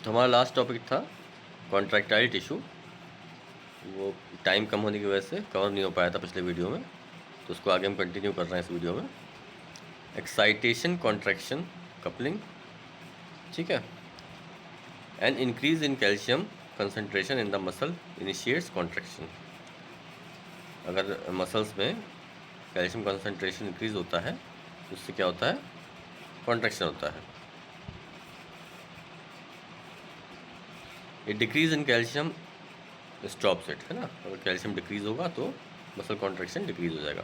तो हमारा last topic था कॉन्ट्रैक्टाइल टिश्यू। वो टाइम कम होने की वजह से कवर नहीं हो पाया था पिछले वीडियो में, तो उसको आगे हम कंटिन्यू कर रहे हैं इस वीडियो में। एक्साइटेशन, कॉन्ट्रैक्शन, कपलिंग, ठीक है। An increase in calcium concentration in the muscle initiates contraction. अगर मसल्स में कैल्शियम कंसनट्रेशन इंक्रीज होता है तो उससे क्या होता है, कॉन्ट्रैक्शन होता है। A decrease in calcium stops it, है ना। अगर कैल्शियम डिक्रीज होगा तो मसल कॉन्ट्रैक्शन डिक्रीज हो जाएगा।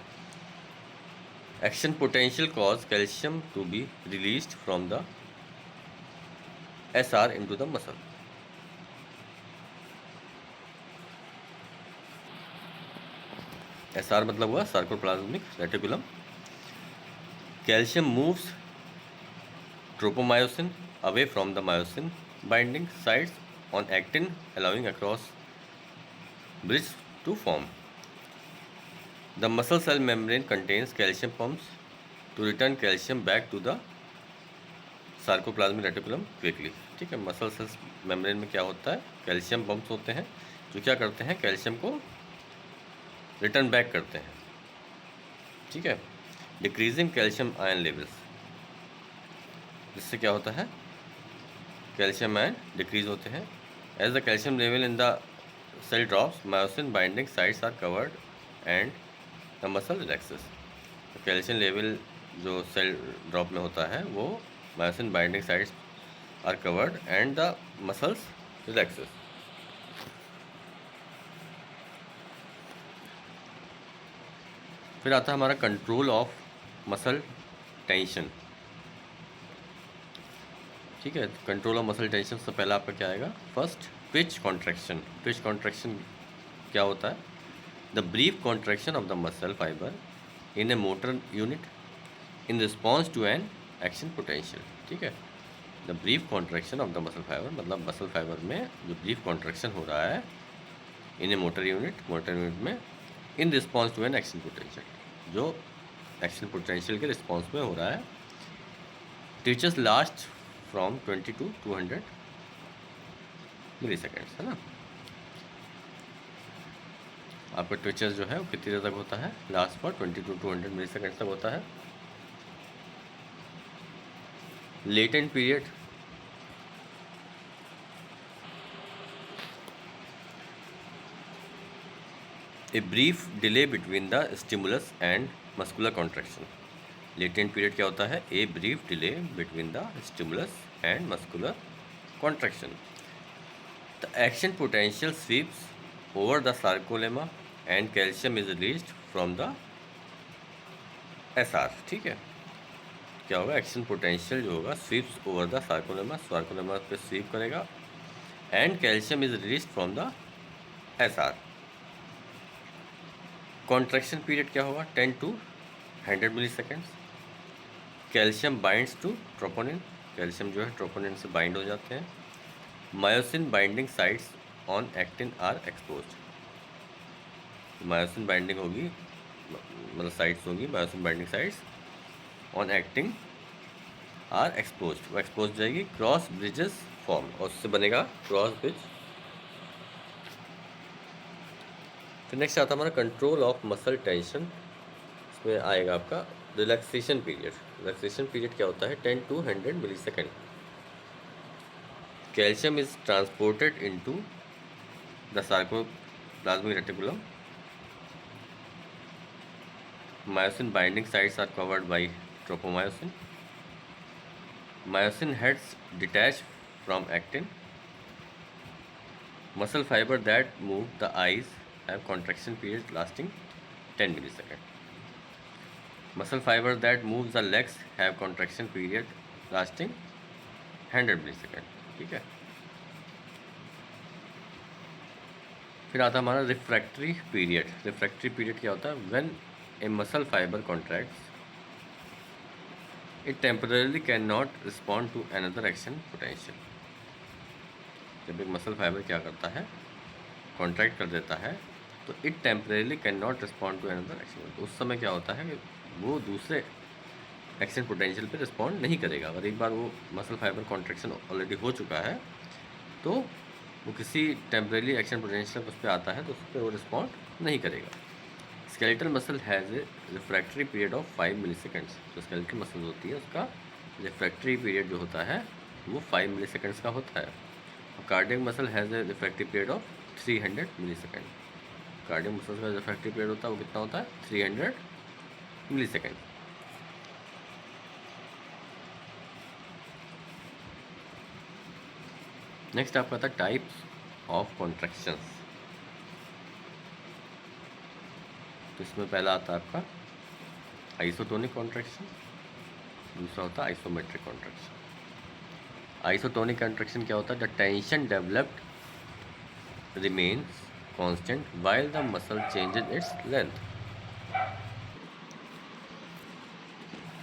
Action potential cause calcium to be released from the SR into the muscle। SR मतलब हुआ sarcoplasmic reticulum. Calcium moves tropomyosin away from the myosin binding sites on actin, allowing across bridge to form। The muscle cell membrane contains calcium pumps to return calcium back to the sarcoplasmic reticulum quickly, ठीक है। Muscle cells membrane में क्या होता है, calcium pumps होते हैं जो क्या करते हैं, कैल्शियम को रिटर्न बैक करते हैं, ठीक है। डिक्रीजिंग कैल्शियम आयन लेवल्स, जिससे क्या होता है, कैल्शियम आयन डिक्रीज होते हैं। As the calcium level in the cell drops myosin binding sites are covered and the muscle relaxes. Calcium level जो सेल ड्रॉप में होता है वो myosin binding sites are covered and the muscles relaxes. फिर आता है हमारा कंट्रोल ऑफ मसल टेंशन, ठीक है। कंट्रोल ऑफ मसल टेंशन से पहला आपका क्या आएगा, first twitch contraction. Twitch contraction क्या होता है, the brief contraction of the muscle fibre in a motor unit in response to an action potential, ठीक है। The brief contraction of the muscle fibre मतलब मसल फाइबर में जो brief contraction हो रहा है इन ए मोटर यूनिट में in response to an action potential, जो एक्शन पोटेंशियल के रिस्पॉन्स में हो रहा है। Twitches last from 20 to 200 milliseconds, है ना। आपका ट्विचेस जो है वो कितनी देर तक होता है, last for 20 to 200 milliseconds तक होता है। Latent period, a brief delay between the stimulus and muscular contraction. Latent period क्या होता है, a brief delay between the stimulus and muscular contraction. The action potential sweeps over the sarcolemma and calcium is released from the SR, ठीक है। क्या होगा, action potential जो होगा sweeps over the sarcolemma पे स्वीप करेगा and calcium is released from the SR। Contraction period क्या होगा, 10 to 100 milliseconds. Calcium binds to troponin, calcium जो है ट्रोपोनिन से बाइंड हो जाते हैं। Myosin binding sites on actin are exposed, myosin binding होगी मतलब साइट्स होगी, myosin binding sites on actin are exposed, वो एक्सपोज जाएगी, क्रॉस ब्रिजेस फॉर्म और उससे बनेगा क्रॉस ब्रिज। फिर नेक्स्ट आता है हमारा कंट्रोल ऑफ मसल टेंशन। इसमें आएगा आपका रिलैक्सेशन पीरियड। रिलैक्सेशन पीरियड क्या होता है, 10 to 100 millisecond. Calcium is transported into the sarcoplasmic reticulum, myosin binding sites are covered by tropomyosin, myosin heads detach from actin, muscle fibre that move the eyes have contraction period lasting 10 millisecond। Muscle fiber that moves the legs have contraction period lasting 100 millisecond, ठीक है। फिर आता है हमारा refractory period. Refractory period क्या होता है, when a muscle fibre contracts it temporarily can not respond to another action potential. जब एक मसल फाइबर क्या करता है, कॉन्ट्रैक्ट कर देता है, तो it temporarily can not respond to another action, तो उस समय क्या होता है कि वो दूसरे एक्शन पोटेंशियल पे रिस्पॉन्ड नहीं करेगा। अगर एक बार वो मसल फाइबर कॉन्ट्रैक्शन ऑलरेडी हो चुका है तो वो किसी टेम्परेरी एक्शन पोटेंशियल उस पर आता है तो उस पर वो रिस्पॉन्ड नहीं करेगा। Skeletal muscle has a refractory period of 5 milliseconds. जो स्केलेटल मसल होती है उसका रिफ्रैक्टरी पीरियड जो होता है वो 5 मिलीसेकंड्स का होता है। और cardiac muscle has a refractory period of 300 millisecond. Cardiac muscle का रिफ्रैक्टरी पीरियड होता है वो कितना होता है 300 मिलीसेकंड। नेक्स्ट आपका आता है टाइप्स ऑफ कॉन्ट्रैक्शंस। तो इसमें पहला आता है आपका आइसोटोनिक कॉन्ट्रैक्शन, दूसरा होता है आइसोमेट्रिक कॉन्ट्रैक्शन। आइसोटोनिक कॉन्ट्रैक्शन क्या होता है? The tension developed remains constant while the muscle changes its length.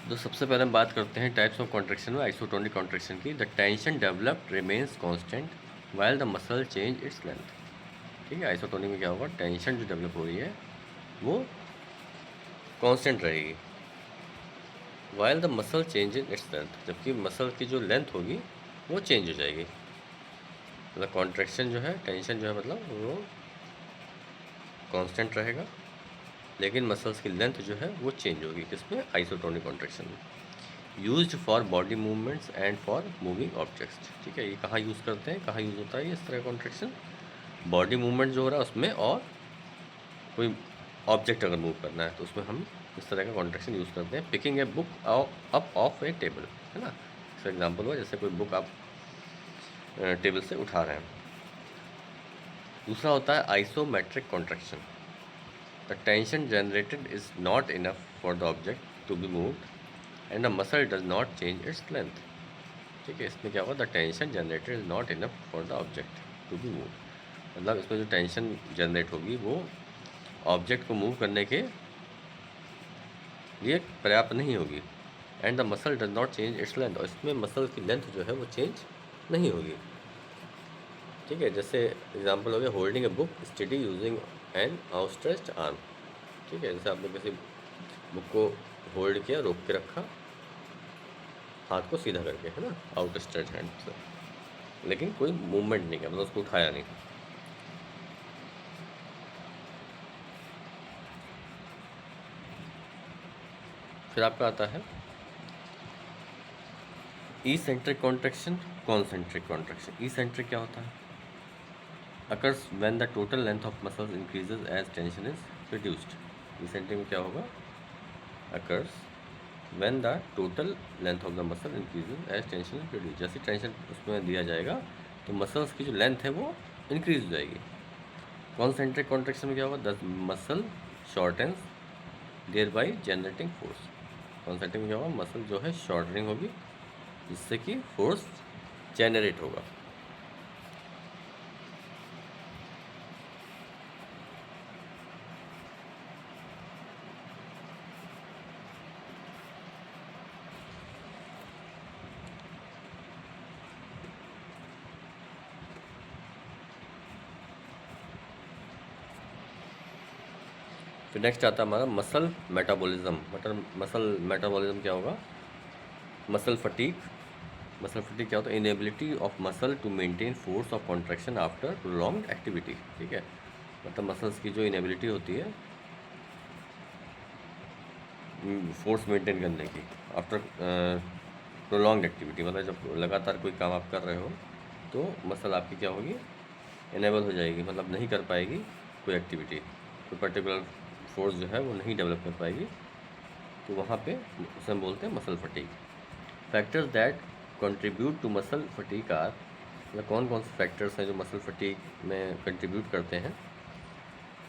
तो सबसे पहले हम बात करते हैं टाइप्स ऑफ कॉन्ट्रैक्शन में आइसोटोनिक कॉन्ट्रैक्शन की। The tension developed remains constant while the muscle change its length. ठीक है, आइसोटोनिक में क्या होगा? टेंशन जो डेवलप हो रही है वो कांस्टेंट रहेगी while the muscle change in its length, जबकि मसल की जो लेंथ होगी वो चेंज हो जाएगी। मतलब कॉन्ट्रैक्शन जो है, टेंशन जो है मतलब वो कांस्टेंट रहेगा, लेकिन मसल्स की लेंथ जो है वो चेंज होगी। किसमें? आइसोटोनिक कॉन्ट्रैक्शन में। Used for body movements and for moving objects. ठीक है, ये कहाँ यूज़ करते हैं, कहाँ यूज़ होता है ये इस तरह कॉन्ट्रैक्शन? बॉडी मूवमेंट जो हो रहा है उसमें, और कोई ऑब्जेक्ट अगर मूव करना है तो उसमें हम इस तरह का कॉन्ट्रैक्शन यूज़ करते हैं। Picking a book up of A table, है ना, इसका एग्जांपल हुआ जैसे कोई बुक आप टेबल से उठा रहे हैं। दूसरा होता है isometric contraction. The tension generated is not enough for the object to be moved and the muscle does not change its length. ठीक है, इसमें क्या होगा? The tension generated is not enough for the object to be moved. मतलब इसमें जो tension generate होगी वो ऑब्जेक्ट को मूव करने के लिए पर्याप्त नहीं होगी। And the muscle does not change its length, और इसमें मसल की लेंथ जो है वो चेंज नहीं होगी। ठीक है, जैसे एग्जांपल हो गया holding a book study using an outstretched arm. ठीक है, जैसे आपने किसी बुक को होल्ड किया, रोक के रखा हाथ को सीधा करके, है ना, आउटस्ट्रेच्ड हैंड से, लेकिन कोई मूवमेंट नहीं किया, मतलब उसको उठाया नहीं। फिर आपका आता है eccentric contraction, concentric contraction. Eccentric क्या होता है? occurs when the total length of muscles increases as tension is reduced। Eccentric में क्या होगा? occurs when the total length of the muscle increases as tension is reduced। जैसे tension उसमें दिया जाएगा तो मसल्स की जो लेंथ है वो इंक्रीज हो जाएगी। कॉन्सेंट्रिक कॉन्ट्रैक्शन में क्या होगा? The muscle shortens thereby generating force. Concentric में क्या होगा? मसल जो है शॉर्टनिंग होगी जिससे कि फोर्स जनरेट होगा। फिर नेक्स्ट आता है हमारा मसल मेटाबॉलिज्म। मसल मेटाबॉलिज्म क्या होगा? Muscle fatigue. मसल फटीग क्या होता है? Inability of muscle to maintain force of contraction after prolonged activity. ठीक है, मतलब मसल्स की जो इनेबिलिटी होती है फोर्स मेंटेन करने की आफ्टर प्रोलॉन्ग्ड एक्टिविटी, मतलब जब लगातार कोई काम आप कर रहे हो तो मसल आपकी क्या होगी? इनेबल हो जाएगी, मतलब नहीं कर पाएगी कोई एक्टिविटी, कोई पर्टिकुलर फोर्स जो है वो नहीं डेवलप कर पाएगी, तो वहाँ पे उसे हम बोलते हैं muscle fatigue. Factors that contribute to muscle fatigue are, मतलब कौन कौन से फैक्टर्स हैं जो मसल फटीग में कंट्रीब्यूट करते हैं?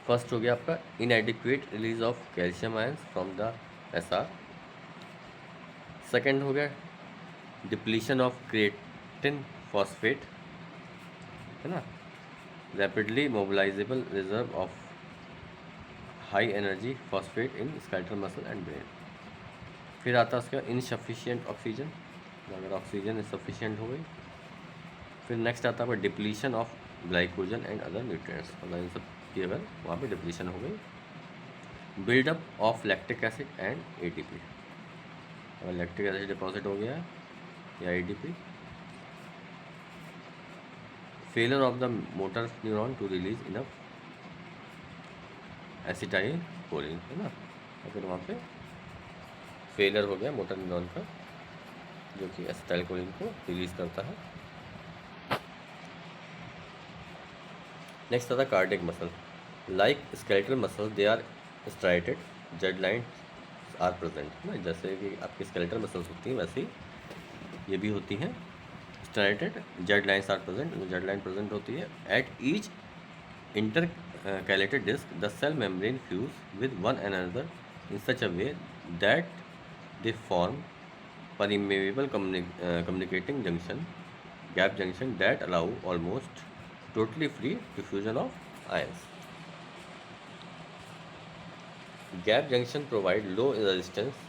फर्स्ट हो गया आपका inadequate release of calcium ions from the SR. Second हो गया डिप्लीशन ऑफ क्रिएटिन फॉस्फेट, है ना, rapidly mobilisable reserve of high energy phosphate in skeletal muscle and brain. फिर आता है उसका इनसफिशिएंट ऑक्सीजन, अगर ऑक्सीजन इनसफिशिएंट हो गई। फिर नेक्स्ट आता है depletion of glycogen and other nutrients, मतलब इन सब की अगर वहाँ पे डिप्लीशन हो गई। Buildup of lactic acid and ATP, अगर लैक्टिक एसिड डिपॉजिट हो गया है या ATP. Failure of the motor neuron to release enough acetylcholine, है ना। अगर वहाँ पे फेलियर हो गया मोटर न्यूरॉन का, जो कि एसिटाइल कोलिन को रिलीज करता है। नेक्स्ट आता है cardiac muscle. Like skeletal muscle they are striated, Z line are present, है ना। जैसे कि आपकी स्केलेटल मसल्स होती हैं वैसे ही ये भी होती हैं striated, Z lines are present, Z line present होती है। At each intercalated disc, the cell membrane fuse with one another in such a way that they form permeable communicating junction, gap junction that allow almost totally free diffusion of ions. Gap junction provide low resistance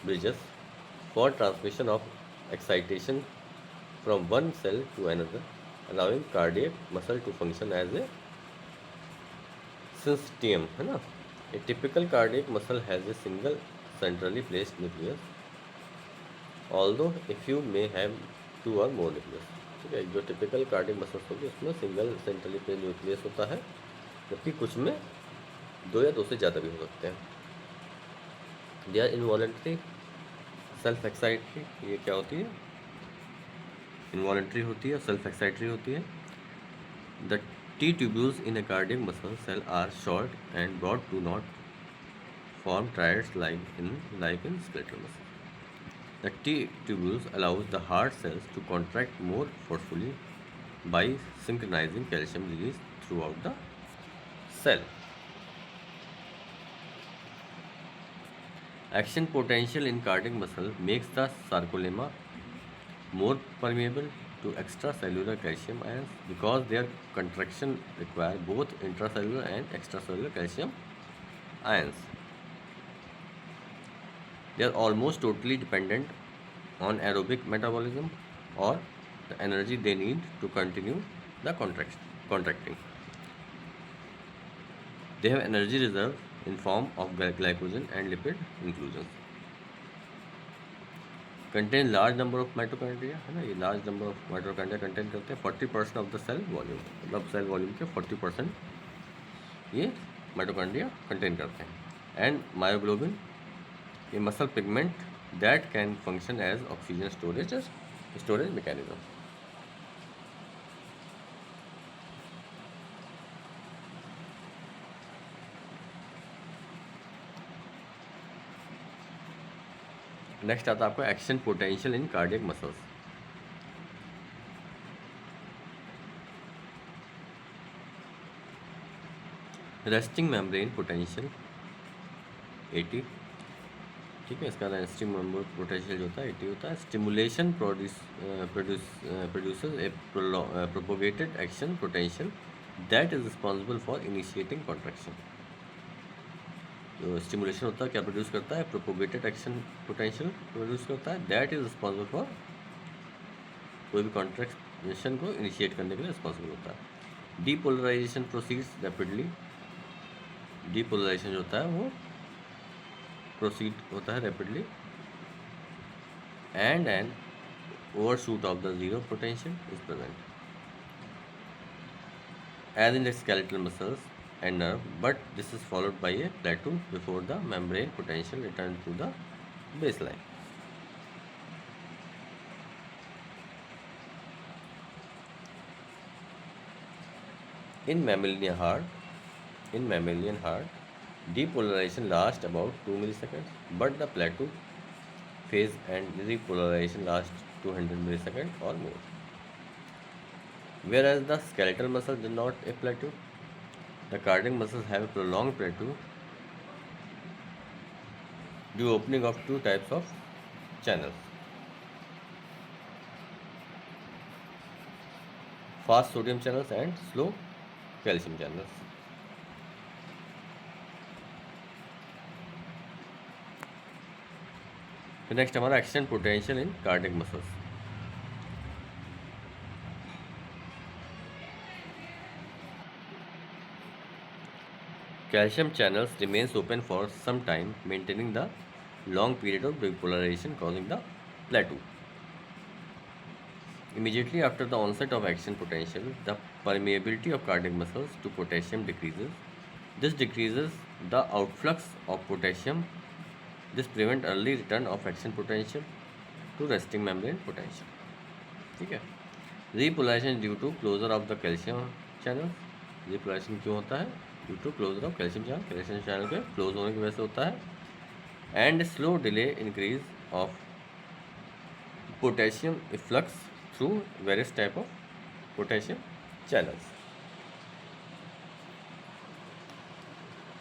bridges for transmission of excitation from one cell to another, allowing cardiac muscle to function as a syncytium, है ना। A typical cardiac muscle has a single centrally placed nucleus, although a few may have two or more nucleus। ठीक है, जो typical cardiac muscles होगी उसमें single centrally placed nucleus होता है, जबकि कुछ में दो या दो से ज़्यादा भी हो सकते हैं। दे आर इनवॉलेंट्री सेल्फ एक्साइटरी, ये क्या होती है, इनवॉलेंट्री होती है, सेल्फ एक्साइटरी होती है। The T tubules in a cardiac muscle cell are short and broad, do not form triads like in skeletal muscle. The T tubules allows the heart cells to contract more forcefully by synchronizing calcium release throughout the cell. Action potential in cardiac muscle makes the sarcolemma more permeable to extracellular calcium ions because their contraction require both intracellular and extracellular calcium ions. They are almost totally dependent on aerobic metabolism or the energy they need to continue the contracting. They have energy reserve in form of glycogen and lipid inclusions. Contain large number of mitochondria, है ना। ये large number of mitochondria contain करते हैं 40% of the cell volume, मतलब cell volume के 40% ये mitochondria contain करते हैं। And myoglobin, a muscle pigment that can function as oxygen storage mechanism. Next आता है आपका action potential in cardiac muscles. Resting membrane potential 80, ठीक है। इसका रेस्टिंग मेम्ब्रेन पोटेंशियल जो होता है 80 होता है। Stimulation produces A propagated action potential that is responsible for initiating contraction. जो स्टिमुलेशन होता है क्या प्रोड्यूस करता है, प्रोपोगेटेड एक्शन पोटेंशियल प्रोड्यूस करता है, दैट इज रिस्पॉन्सिबल फॉर कोई भी कॉन्ट्रैक्शन को इनिशिएट करने के लिए रिस्पॉन्सिबल होता है। डीपोलराइजेशन प्रोसीड्स रैपिडली, डीपोलराइजेशन जो होता है वो प्रोसीड होता है rapidly, and an overshoot of the zero potential is present as in the skeletal muscles and nerve, but this is followed by a plateau before the membrane potential returns to the baseline. In mammalian heart, depolarization lasts about 2 milliseconds, but the plateau phase and repolarization lasts 200 milliseconds or more. Whereas the skeletal muscles do not a plateau, the cardiac muscles have a prolonged plateau due opening of two types of channels: fast sodium channels and slow calcium channels. तो next हमारा action potential in cardiac muscles. Calcium channels remains open for some time, maintaining the long period of depolarization causing the plateau. Immediately after the onset of action potential, the permeability of cardiac muscles to potassium decreases. This decreases the outflux of potassium. This prevents early return of action potential to resting membrane potential. ठीक है. Repolarization due to closure of the calcium channels. Repolarization क्यों होता है? Due to closure of calcium channel. Calcium channel के close होने की वजह से होता है. And slow delay increase of potassium efflux through various type of potassium channels.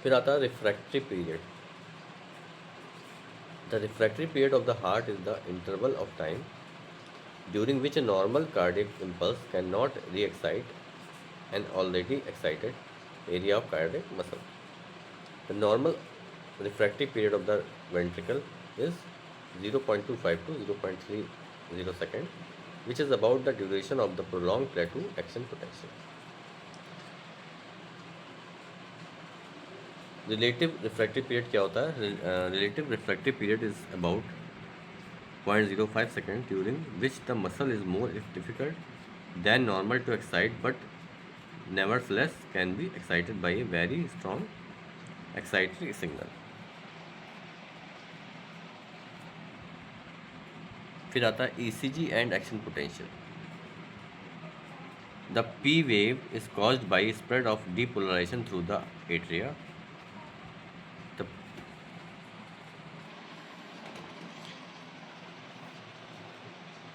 फिर आता है refractory period. The refractory period of the heart is the interval of time during which a normal cardiac impulse cannot re-excite an already excited area of cardiac muscle. The normal refractory period of the ventricle is 0.25 to 0.30 second, which is about the duration of the prolonged plateau action potential. Relative refractory period क्या होता है? Relative refractory period is about 0.05 seconds, during which the muscle is more difficult than normal to excite, but nevertheless can be excited by a very strong excitatory signal. फिर आता है ECG and action potential. The P wave is caused by spread of depolarization through the atria.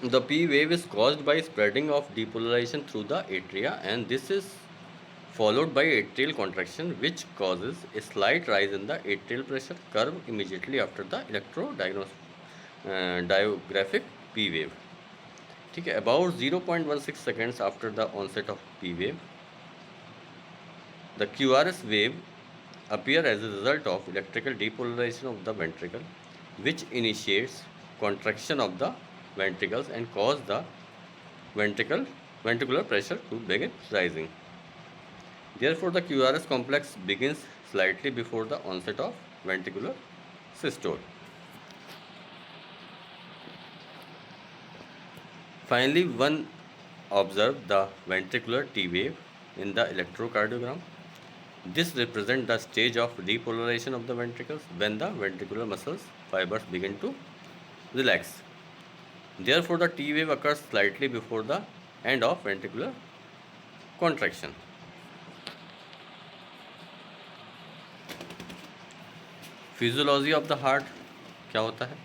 The P wave is caused by spreading of depolarization through the atria, and this is followed by atrial contraction, which causes a slight rise in the atrial pressure curve immediately after the electrodiographic P wave. ठीक है, about 0.16 seconds after the onset of P wave, the QRS wave appear as a result of electrical depolarization of the ventricle, which initiates contraction of the ventricles and cause the ventricular pressure to begin rising. Therefore, the QRS complex begins slightly before the onset of ventricular systole. Finally, one observed the ventricular T wave in the electrocardiogram. This represents the stage of depolarization of the ventricles when the ventricular muscles fibers begin to relax. Therefore, the T wave occurs slightly before the end of ventricular contraction. Physiology of the heart क्या होता है?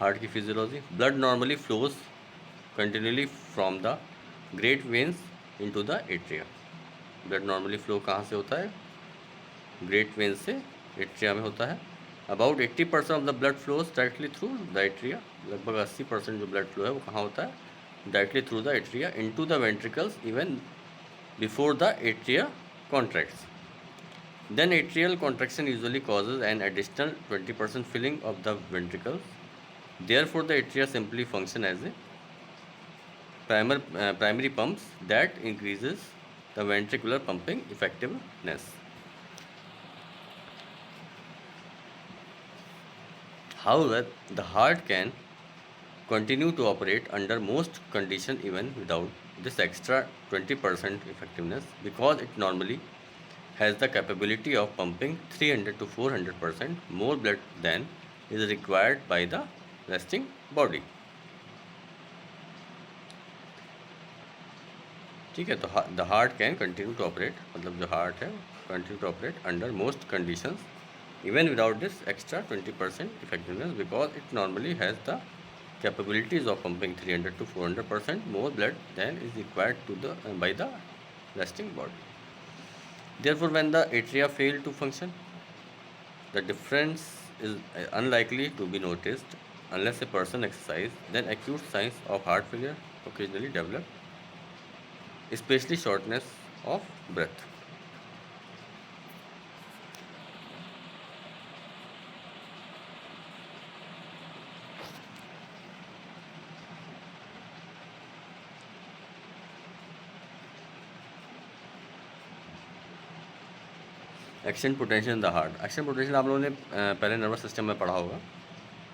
Heart की physiology. Blood normally flows continually from the great veins into the atria. Blood normally flow कहाँ से होता है? Great veins से atria में होता है. About 80% of the blood flows directly through the atria. लगभग 80% जो ब्लड फ्लो है वो कहाँ होता है? Directly through the atria into the ventricles even before the atria contracts. Then atrial contraction usually causes an additional 20% filling of the ventricles. Therefore, the atria simply function as a primary pumps that increases the ventricular pumping effectiveness. However, the heart can continue to operate under most conditions even without this extra 20% effectiveness, because it normally has the capability of pumping 300 to 400% more blood than is required by the resting body. ठीक है, तो the heart can continue to operate, मतलब जो heart है continue to operate under most conditions even without this extra 20% effectiveness, because it normally has the capabilities of pumping 300 to 400% more blood than is required to the by the resting body. Therefore, when the atria fail to function, the difference is unlikely to be noticed unless a person exercise. Then acute signs of heart failure occasionally develop, especially shortness of breath. Action potential in the heart. Action potential आप लोगों ने पहले nervous system में पढ़ा होगा.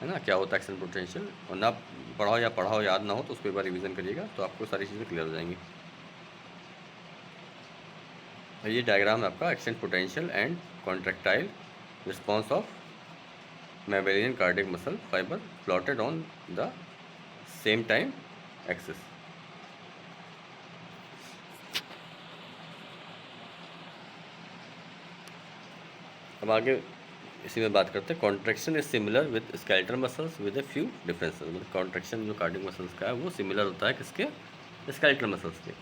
है ना, क्या होता है एक्शन पोटेंशियल, और ना पढ़ाओ या पढ़ाओ याद ना हो तो उसको एक बार रिवीजन करिएगा तो आपको सारी चीज़ें क्लियर हो जाएंगी। ये डायग्राम है आपका action potential and contractile response of mammalian cardiac muscle fibre plotted on the same time axis. अब आगे इसी में बात करते हैं। Contraction is similar with skeletal muscles with a few differences. मतलब कॉन्ट्रैक्शन जो कार्डियक मसल्स का है वो सिमिलर होता है किसके, स्केलेटल मसल्स के,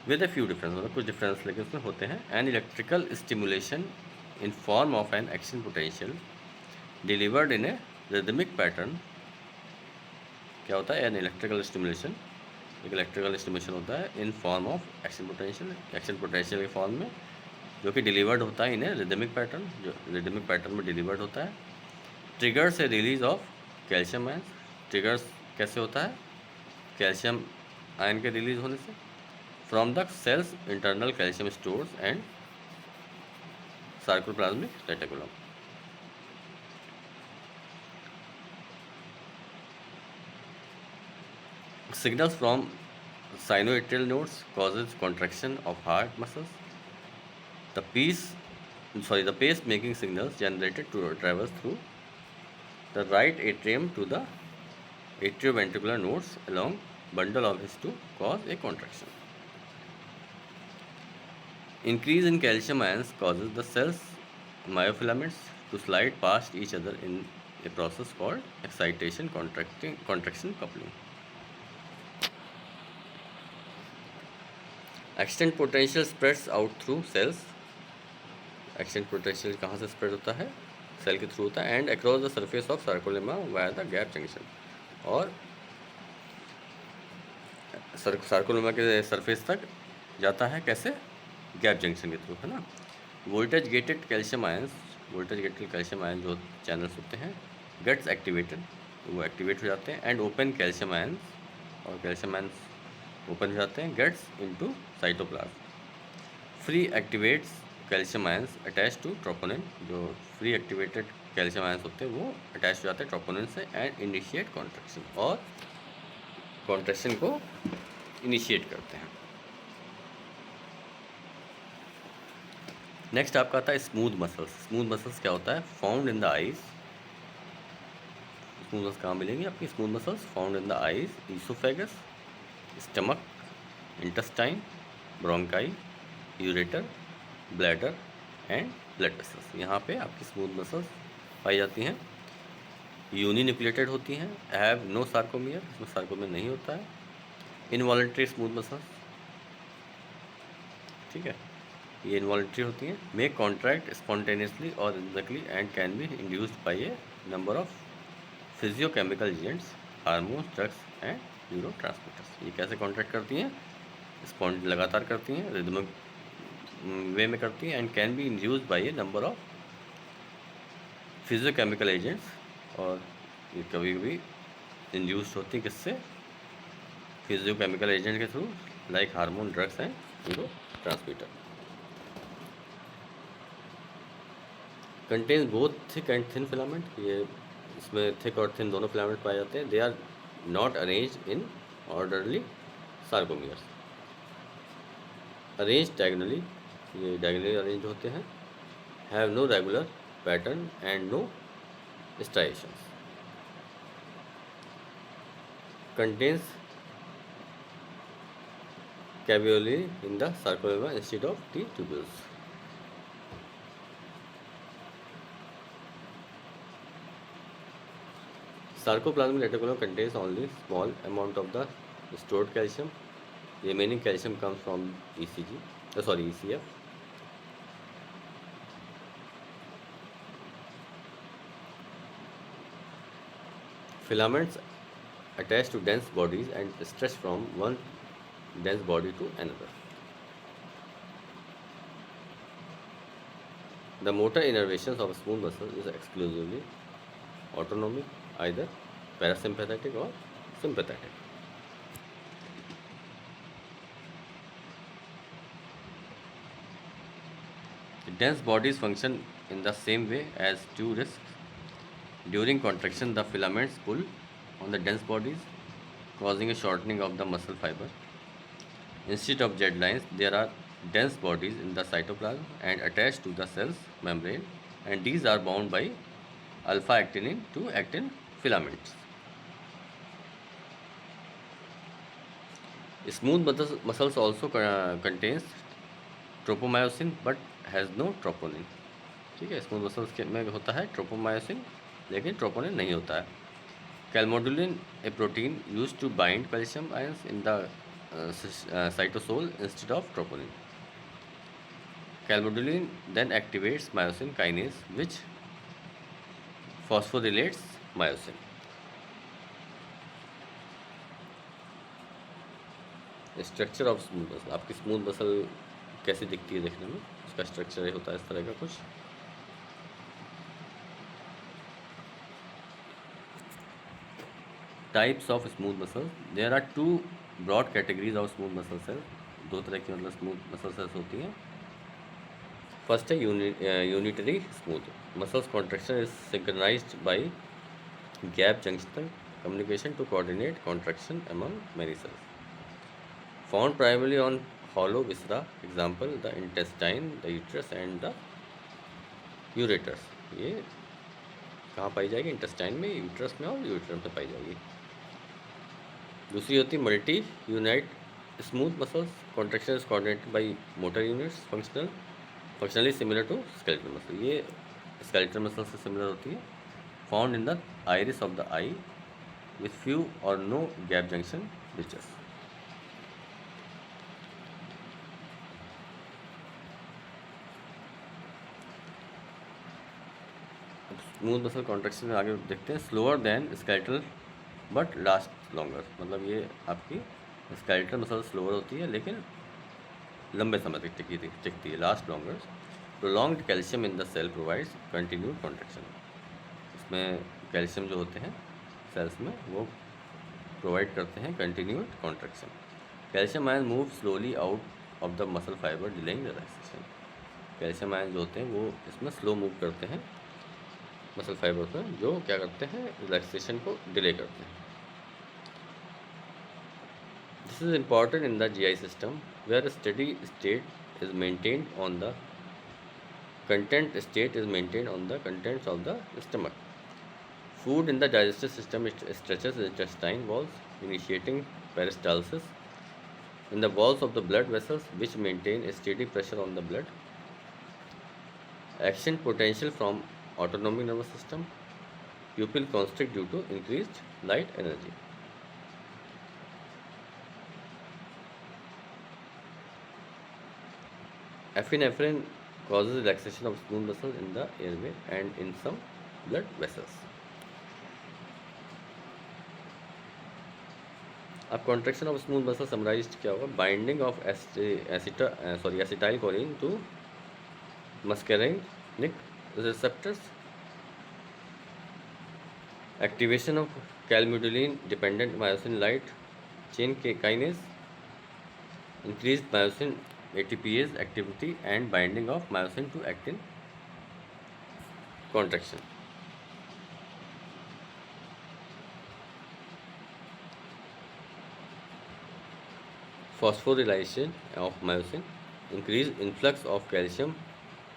विद ए फ्यू डिफरेंस, मतलब कुछ डिफरेंस लेकिन उसमें होते हैं। An electrical stimulation in form of N action potential delivered in a rhythmic pattern. क्या होता है एन इलेक्ट्रिकल स्टिमुलेशन, एक इलेक्ट्रिकल स्टिमुलेशन होता है in form of action potential, action potential के फॉर्म में, जो कि डिलीवर्ड होता है इन्हें रिदमिक पैटर्न, जो रिदमिक पैटर्न में डिलीवर्ड होता है। ट्रिगर से release of calcium ion, triggers कैसे होता है, कैल्शियम आयन के रिलीज होने से, from the cells internal calcium stores and sarcoplasmic reticulum. Signals from sinoatrial nodes causes contraction of heart muscles. The the pacemaking signals generated to travels through the right atrium to the atrioventricular nodes along bundle of his to cause a contraction. Increase in calcium ions causes the cells myofilaments to slide past each other in a process called excitation contraction coupling. Extent potential spreads out through cells. Extent potential कहाँ से spread होता है, cell के through होता है, and across the surface of sarcolemma via the gap junction, और sarcolemma के surface तक जाता है कैसे, गैप जंक्शन के थ्रू, है ना। Voltage gated calcium ions, voltage gated calcium ion जो चैनल्स होते हैं गेट्स एक्टिवेटेड, वो एक्टिवेट हो जाते हैं, एंड ओपन कैल्शियम आयंस, और कैल्शियम आयंस ओपन हो जाते हैं, gates into cytoplasm. Free activates calcium ions attach to troponin, जो फ्री एक्टिवेटेड कैल्शियम आयंस होते हैं वो अटैच हो जाते हैं ट्रोपोनिन से, एंड इनिशिएट कॉन्ट्रैक्शन, और कॉन्ट्रैक्शन को इनिशिएट करते हैं। नेक्स्ट आपका आता है स्मूथ मसल्स। स्मूथ मसल्स क्या होता है, found in the eyes. Smooth muscles कहाँ मिलेंगी आपकी, smooth muscles found in the eyes, oesophagus, stomach, intestine, bronchi, ureter, bladder and blood vessels. यहाँ पे आपकी स्मूथ मसल्स पाई जाती हैं। यूनिन्यूक्लिएटेड होती हैं, हैव नो सार्कोमियर, इसमें सार्कोमियर नहीं होता है। इनवॉलंटरी स्मूथ मसल्स, ठीक है, ये इनवॉलंटरी होती हैं। मे कॉन्ट्रैक्ट स्पॉन्टेनियसली और rhythmically and can be induced by a number of physiochemical agents, hormones, drugs and neurotransmitters. ये कैसे कॉन्ट्रैक्ट करती हैं, लगातार करती हैं, रिदमिक वे में करती हैं, and can be induced by a number of physiochemical agents, और ये कभी कभी इंड्यूस्ड होती हैं किससे, फिजियोकेमिकल एजेंट के through, like hormone, drugs and neurotransmitter. Contains both thick and thin filament, ये इसमें थिक और थिन दोनों फिलामेंट पाए जाते हैं। They are not arrange in orderly sarcomeres, arrange diagonally, ये डायगनली अरेंज होते हैं। Have no regular pattern and no striations. Contains caveoli in the sarcolemma instead of the tubules. Sarcoplasmic reticulum contains only small amount of the stored calcium. Remaining calcium comes from ECF. Filaments attach to dense bodies and stretch from one dense body to another. The motor innervations of smooth muscle is exclusively autonomic, either parasympathetic or sympathetic. Dense bodies function in the same way as two discs. During contraction, the filaments pull on the dense bodies, causing a shortening of the muscle fiber. Instead of jet lines, there are dense bodies in the cytoplasm and attached to the cell's membrane, and these are bound by alpha actinin to actin filaments. Smooth muscles also contains tropomyosin but has no troponin. ठीक है, smooth muscles के में होता है tropomyosin लेकिन troponin नहीं होता है। Calmodulin a protein use to bind calcium ions in the cytosol instead of troponin. Calmodulin then activates myosin kinase, which phosphorylates myosin. Structure of smooth muscle, आपकी स्मूथ मसल कैसी दिखती है देखने में, उसका स्ट्रक्चर होता है इस तरह का कुछ। Types of smooth muscle, there are two broad categories of smooth muscle cells. दो तरह की मतलब स्मूथ मसल सेल्स होती हैं। फर्स्ट है unitary smooth muscles contraction is synchronized by gap junctional communication to coordinate contraction among many cells. Found primarily on hollow viscera, example the intestine, the uterus and the ureters. ये कहाँ पाई जाएगी? Intestine में, uterus में और ureter में पाई जाएगी। दूसरी होती है multi unit smooth muscles contraction is coordinated by motor units functionally similar to skeletal muscle. ये स्केलेटल मसल से सिमिलर होती है। Found in the iris of the eye with few or no gap junction bridges. Smooth muscle contraction में आगे देखते हैं। Slower then skeletal but last longer, मतलब ये आपकी स्केलेटल मसल स्लोअर होती है लेकिन लंबे समय तक टिकती है, last longer. Prolonged calcium in the cell provides continued contraction. इसमें कैल्शियम जो होते हैं सेल्स में वो प्रोवाइड करते हैं continued contraction. Calcium ion move slowly out of the muscle fibre delaying relaxation. Calcium ion जो होते हैं वो इसमें स्लो मूव करते हैं मसल फाइबर में, जो क्या करते हैं रिलैक्सेशन को डिले करते हैं। This is important in the GI system where steady state is maintained on the content state is maintained on the contents of the stomach. Food in the digestive system stretches the intestine walls, initiating peristalsis in the walls of the blood vessels, which maintain a steady pressure on the blood. Action potential from autonomic nervous system. Pupil constrict due to increased light energy. Epinephrine causes relaxation of smooth muscles in the airway and in some blood vessels. अब contraction of smooth muscle summarised क्या होगा? Binding of acetylcholine to muscarinic receptors, activation of calmodulin dependent myosin light chain के kinase, increase myosin ATPase activity and binding of myosin to actin contraction. Phosphorylation of myosin, increased influx of calcium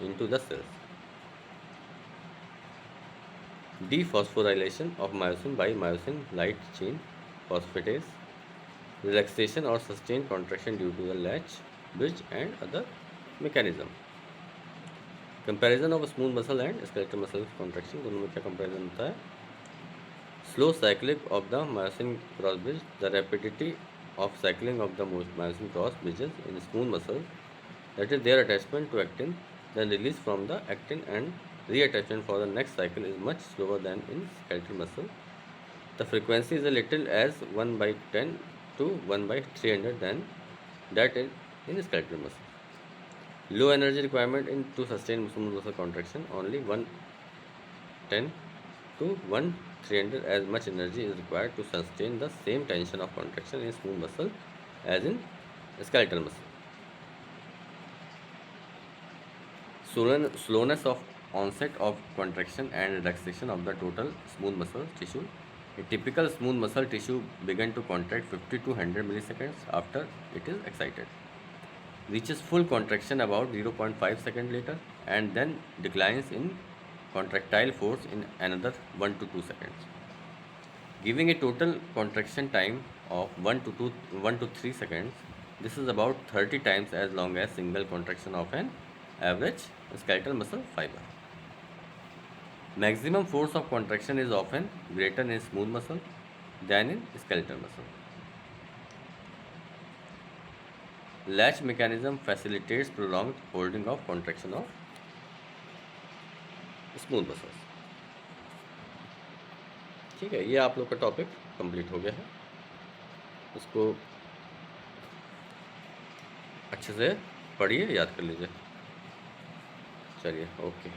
into the cells. Dephosphorylation of myosin by myosin light chain phosphatase, relaxation or sustained contraction due to the latch, bridge and other mechanism. Comparison of smooth muscle and skeletal muscle contraction, दोनों में क्या comparison होता है? Slow cycling of the myosin cross bridge, the rapidity of cycling of the myosin cross bridges in smooth muscle, that is their attachment to actin, then release from the actin and reattachment for the next cycle is much slower than in skeletal muscle. The frequency is a little as 1 by 10 to 1 by 300 than that in skeletal muscle. Low energy requirement in to sustain smooth muscle contraction, only 110 to 1/300 as much energy is required to sustain the same tension of contraction in smooth muscle as in skeletal muscle. Slowness of onset of contraction and relaxation of the total smooth muscle tissue. A typical smooth muscle tissue begin to contract 50 to 100 milliseconds after it is excited, reaches full contraction about 0.5 seconds later, and then declines in contractile force in another 1 to 2 seconds, giving a total contraction time of 1 to 3 seconds. This is about 30 times as long as single contraction of an average skeletal muscle fiber. Maximum force of contraction is often greater in smooth muscle than in skeletal muscle. Latch mechanism facilitates prolonged holding of contraction of smooth muscles. ठीक है, ये आप लोग का topic complete हो गया है। इसको अच्छे से पढ़िए, याद कर लीजिए। चलिए, ओके।